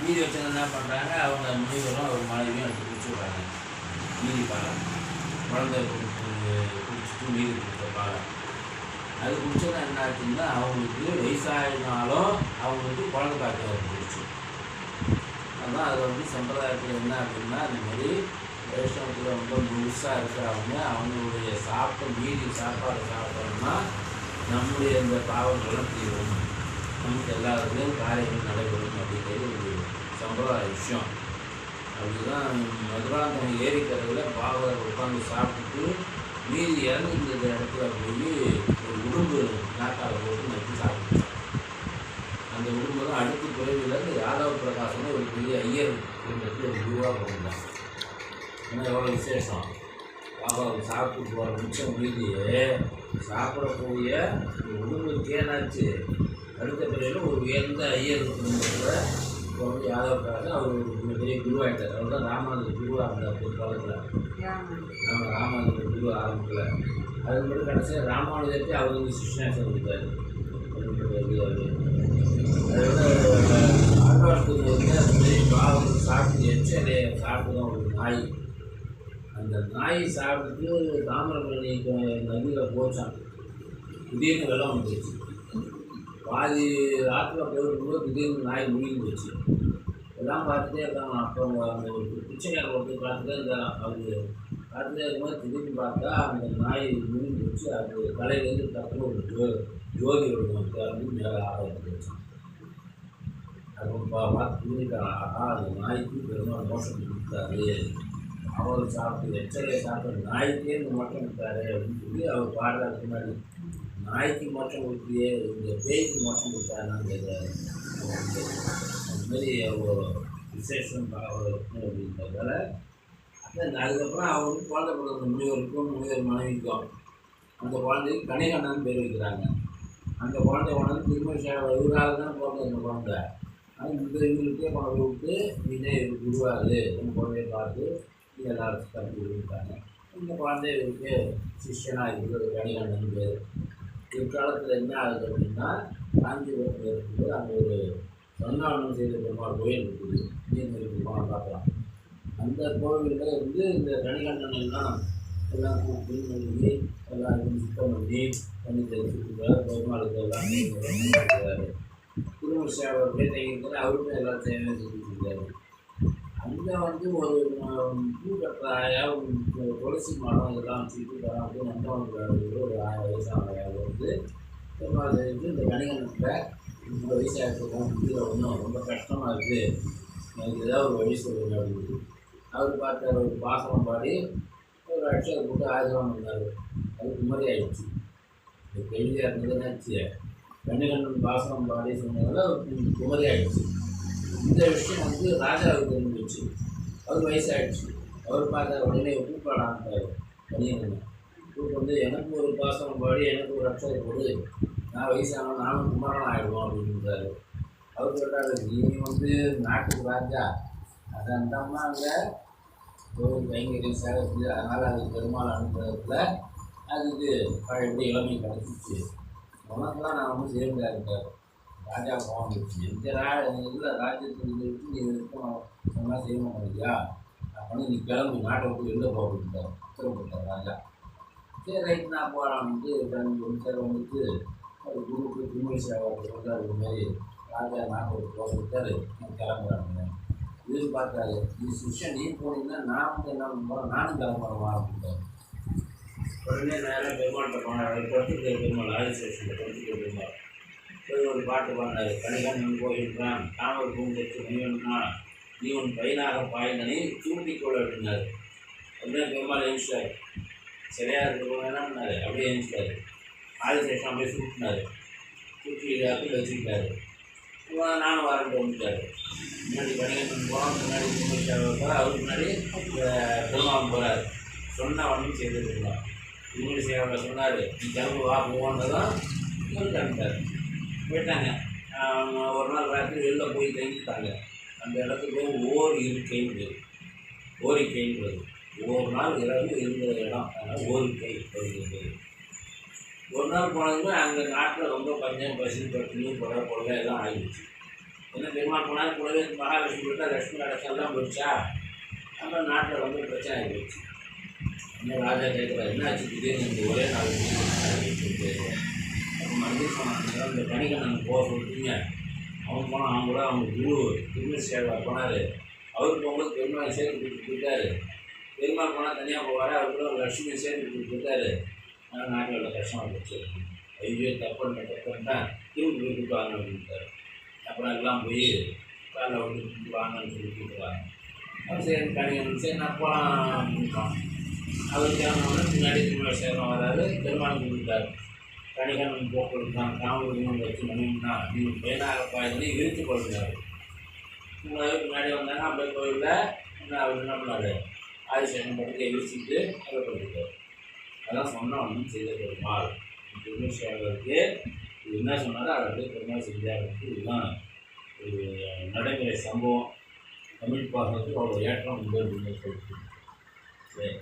மீதி வச்சவங்க என்ன பண்ணுறாங்க, அவங்க முனிவரும் ஒரு மனைவியும் எடுத்து குடிச்சு விட்றாங்க மீதி பாலை. குழந்தை குடிச்சிட்டு மீதி கொடுத்த பாலை அது குடிச்சோன்னா என்ன ஆச்சுன்னா, அவங்களுக்கு வயசாகினாலும் அவங்களுக்கு குழந்தை பாக்கியம் வந்துடுச்சு. அதுதான் அதில் வந்து சம்பிரதாயத்தில் என்ன அப்படின்னா, இந்த மாதிரி வைஷ்ணவத்தில் ரொம்ப முழுசாக இருக்கிறவங்க அவங்களுடைய சாப்பிட்ட மீதி சாப்பாடு சாப்பிட்டோம்னா நம்முடைய இந்த பாவங்கள்லாம் தீரும், நமக்கு எல்லா இதுலேயும் காரியங்கள் நடைபெறும் அப்படிங்கிறது ஒரு சம்பிரதாய விஷயம். அப்படிதான் மதுராந்தகம் ஏரிக்கரையில் பாகவதர் உட்காந்து சாப்பிட்டுட்டு மீதி இறந்துருந்த இடத்துல போய் ஒரு உடும்பு நாக்கால் போட்டு நச்சு சாப்பிட்டான். அந்த உடும்பு தான் அடுத்த பிறவியில் இந்த யாதவ பிரகாசம் ஒரு பெரிய ஐயர் குடும்பத்தில் ஒரு குருவாக கொண்டான். ஏன்னா எவ்வளோ விசேஷம், பாபாவுக்கு சாப்பிட்டு போகிற மிச்சம் மீதியே சாப்பிடக்கூடிய உடும்புக்கே என்னாச்சு, அடுத்த பிறவியில் ஒரு உயர்ந்த ஐயர் குடும்பத்தில் வந்து யாதவ பிரகாசம் அவர் ஒரு பெரிய குருவாகிட்டார். அவர் தான் ராமானுஜர் குருவாக இருந்தார் பிற்காலத்தில். நம்ம ராமானுஜர் குரு ஆரம்பத்தில் அது மட்டும் கடைசியாக ராமானுஜருக்கு அவர் வந்து சிஷ்ணா சொல்லிட்டார். அதோட ஆழ்வார்த்துக்கு வந்து அந்த மாதிரி பாவம் சாப்பிட்டு எச்சலையை சாப்பிட்டு தான் ஒரு நாய். அந்த நாய் சாப்பிட்டுட்டு தாமிரபரணி நதியில் போச்சான். திடீர்னு வெள்ளம் வந்துடுச்சு. பாதி ஆற்றுல போயிருக்கும்போது திடீர்னு நாய் முழுங்கி போச்சு. எல்லாம் பார்த்துட்டே இருக்காங்க. அப்போ அந்த ஒரு பிச்சைக்கார ஒருத்தர் பார்த்துட்டே இருந்தாங்க. அவர் பார்த்துட்டே இருக்கும்போது திடீர்னு பார்த்தா அந்த நாய் முழுங்கி போச்சு. அது தலையிலேருந்து டக்குனு ஒரு ஜோதி விடுவாங்க அப்படின்னு மேலே ஆராய்ச்சி வச்சான். அது பார்த்து புரிஞ்சுட்டாங்க, ஆஹா அந்த நாய்க்கு பெருமாள் மோசம் கொடுத்தாரு, அவர் சாப்பிட்டு எச்சலையை சாப்பிட்டு நாய்க்கே இந்த மோட்டம் கொடுத்தாரு அப்படின்னு சொல்லி அவர் பாடுறதுக்கு முன்னாடி நாய்க்கு மோட்டம் கொடுத்தியே இந்த பேய்க்கு மோட்டம் கொடுத்தாருன்னு கேட்குறாரு. அந்த மாதிரி ஒரு விசேஷம் அப்படின்றதால அதுக்கப்புறம் அவருக்கு குழந்தை பிறந்த முனிவருக்கும் முனிவர் மனைவிக்கும் அந்த குழந்தைக்கு கணிகண்ணன் பேர் வைக்கிறாங்க. அந்த குழந்தை கொண்டாந்து திருமண இவரால் தான் பிறந்த அந்த குழந்தை. அது இந்த இவங்களுக்கே கொண்டு விட்டு இதே குருவாரு அந்த குழந்தைய பார்த்து இது எல்லாரும் கருத்து விட்டாங்க. இந்த குழந்தை இவருக்கு சிஷ்யனாக இருக்கிறது கணிகண்ணன் பேர். பிற்காலத்தில் என்ன ஆகுது அப்படின்னா, காஞ்சிபுரத்தில் இருக்கும்போது அங்கே ஒரு சந்தானம் செய்த பெருமாள் கோயில் இருக்குது. நீர்நிலை பெருமாள் பார்க்கலாம். அந்த கோவிலில் இருந்து இந்த கணிகண்ணன் எல்லாம் கூப்பிட்டு பண்ணி எல்லாம் சுத்தம் பண்ணி பண்ணி தெரிஞ்சுக்கிறார். பெருமாளுக்கு எல்லாம் இருக்கிறாரு. திருமண சேவை தங்கியிருக்காரு. அவருக்கும் எல்லாம் சேவை செஞ்சுருக்காரு. அங்கே வந்து ஒரு பூ கட்டுறாயா துளசி மரம் இதெல்லாம் வச்சுக்கிட்டு வந்து நந்தவன் ஒரு 1000 வயசான வந்து பெருமாள் செஞ்சு இந்த கணிகண்ணத்தை இந்த வயசாக இருக்கோம், இதில் ஒன்றும் ரொம்ப கஷ்டமாக இருக்குது, எனக்கு ஏதாவது ஒரு வழி சொல்லுங்க அப்படின்னு அவர் பார்த்தார். ஒரு பாசனம் பாடி ஒரு அட்சரை போட்டு ஆயுதம் பண்ணார். அதுக்கு மாதிரி ஆயிடுச்சு. இந்த கேள்வியாக இருந்ததுன்னாச்சு கணிகண்ணன் பாசனம் பாடி சொன்னதால் குமரி ஆயிடுச்சு. இந்த விஷயம் வந்து ராஜாவுக்கு தெரிஞ்சிச்சு. அவர் வயசாகிடுச்சு. அவர் பார்த்தார். உடனே கூப்பாடான்ட்டார் கணிகண்ணன். கூப்பிட்டு வந்து எனக்கு ஒரு பாசனம் பாடி எனக்கு ஒரு அட்சரை போடு, நான் வயசானவன் நானும் குமரன் ஆகிடுவோம் அப்படின்றாரு. அவர் சொல்கிறாரு, நீ வந்து நாட்டுக்கு ராஜா, அது அந்த அம்மா அங்கே கோவில் கைங்கரியம் சேவை செஞ்சு அதனால் அதுக்கு பெருமாள் அனுப்புறதுல அதுக்கு பழையபடி இளமை கிடச்சிச்சு. உனக்குலாம் நான் வந்து செய்ய முடியாது. ராஜா போச்சு எந்த இதில் ராஜ்யத்தில் இருந்து நீ இருக்கணும் சொன்னால் செய்ய மாட்டேங்கியா அப்படின்னு நீ கிளம்பி நாட்டை விட்டு வெளில போகிறார் உத்தரவுட்டார் ராஜா. சரி ரைட் நான் போகலான்ட்டு சார் வந்துட்டு ஒரு குருக்கு திருமணி சேவை சொல்கிறார். இது மாதிரி ராஜா நாட்டை விட்டு போக விட்டார், நான் கிளம்புறாங்க. இது பார்த்தாரு, இது சிஷ்யன் நீ போனீங்கன்னா நான் வந்து என்ன பண்ணுறோம், நானும் கிளம்புறேன் அப்படின்ட்டார். உடனே நேரம் பெருமாள்கிட்ட போனார். படுத்துக்கிற பெருமாள் ஆதிசேஷனில் படுத்துக்கிற பெருமாள் போய் ஒரு பாட்டு பாடினார். கணிகண்ணன் போயிருக்கிறான் தாமரை பூங்கொத்து கணிகண்ணா நீ உன் பையனாக பாயினனை தூண்டிக்கொள்ள அப்படின்னாரு. அப்படியே பெருமாள் எழுச்சிட்டார். சரியாக இருக்கிறவங்க என்ன பண்ணார், அப்படியே எழுச்சிட்டார். ஆதிசேஷன் அப்படியே சுட்டினார். சுற்றி அப்படி வச்சுக்கிட்டாரு. நானும் வரன்ட்டு வந்துட்டார். முன்னாடி கணிகண்ணன் போனால் முன்னாடி திருமணி அவருக்கு முன்னாடி பெருமாள் போகிறார். சொன்ன உடனே செய்து இருந்தார். திருமணி சேவை சொன்னார், நீ கிளம்பு வா போவான்றதான் இவர் கிளம்பிட்டார். போயிட்டாங்க. ஒரு நாள் ராத்திரி வெளில போய் தங்கிட்டாங்க. அந்த இடத்துக்கு ஓர் இருக்கைன்னு ஓரிக்கைன்றது ஒரு நாள் இரவு இருந்த இடம். அதனால் ஓரிக்கை அப்படிங்கிறது. ஒரு நாள் போனதுமே அங்கே நாட்டில் ரொம்ப பஞ்சம் பசி பட்டினி கொலை எல்லாம் ஆகிடுச்சு. என்ன பெருமாள் போனால் கூடவே மகாலட்சுமி விட்டா லட்சுமி அடைச்சாலாம் போயிடுச்சா. அப்புறம் நாட்டில் ரொம்ப பிரச்சனை ஆகிடுச்சு. இன்னும் ராஜா கேட்குறாரு, என்ன ஆச்சு திடீர்னு இந்த ஒரே நாள் அப்போ மறுபடியும் சொன்னாங்க, இந்த கணிகண்ணன் போக சொல்லிட்டீங்க. அவன் போனால் அவங்க கூட அவங்க குரு திருமண போனார். அவருக்கு போகும்போது பெருமாள் சேர்த்து கொடுத்துட்டு போயிட்டாரு. பெருமாள் போனால் தனியாக போவார், அவர் கூட ஒரு லட்சுமியை சேர்த்து கொடுத்துட்டு போயிட்டாரு. ஆனால் நாட்டில் உள்ள கஷ்டமாக போச்சு. ஐயோ தப்புன்னு திரும்பி போய் கொடுப்பாங்க அப்படின்ட்டார். அப்புறம் எல்லாம் போய் காலைல வந்து கொடுத்துருவாங்கன்னு சொல்லி கொடுத்துருவாங்க. சரி கணிகன் சரி நான் போகலாம் அப்படின்ட்டான். அவர் தேவையான பின்னாடி திருமண சேரம் வராது. பெருமாள் கொடுத்தாரு. கணிகன் போக்குவரத்தான் காமன் வச்சு மணினா நீங்கள் பையனாகப்பா சொல்லி இழுத்து கொள்கிறார். பின்னாடி வந்தாங்க. அப்படியே கோயிலில் என்ன அவர் என்ன பண்ணார், ஆதிசேஷன் படத்தை இழுச்சிட்டு அதை பண்ணிட்டார். அதான் சொன்னால் ஒன்றும் செய்த பெருமாள் திருமணேஸ்வரருக்கு இது என்ன சொன்னாரோ அதை அப்படியே பெருமாள் செஞ்சாருக்கு. இதுதான் ஒரு நடைமுறை சம்பவம். தமிழ் பாசத்துக்கு அவ்வளோ ஏற்றம் உண்டு அப்படின்னு சொல்லிட்டு சரி.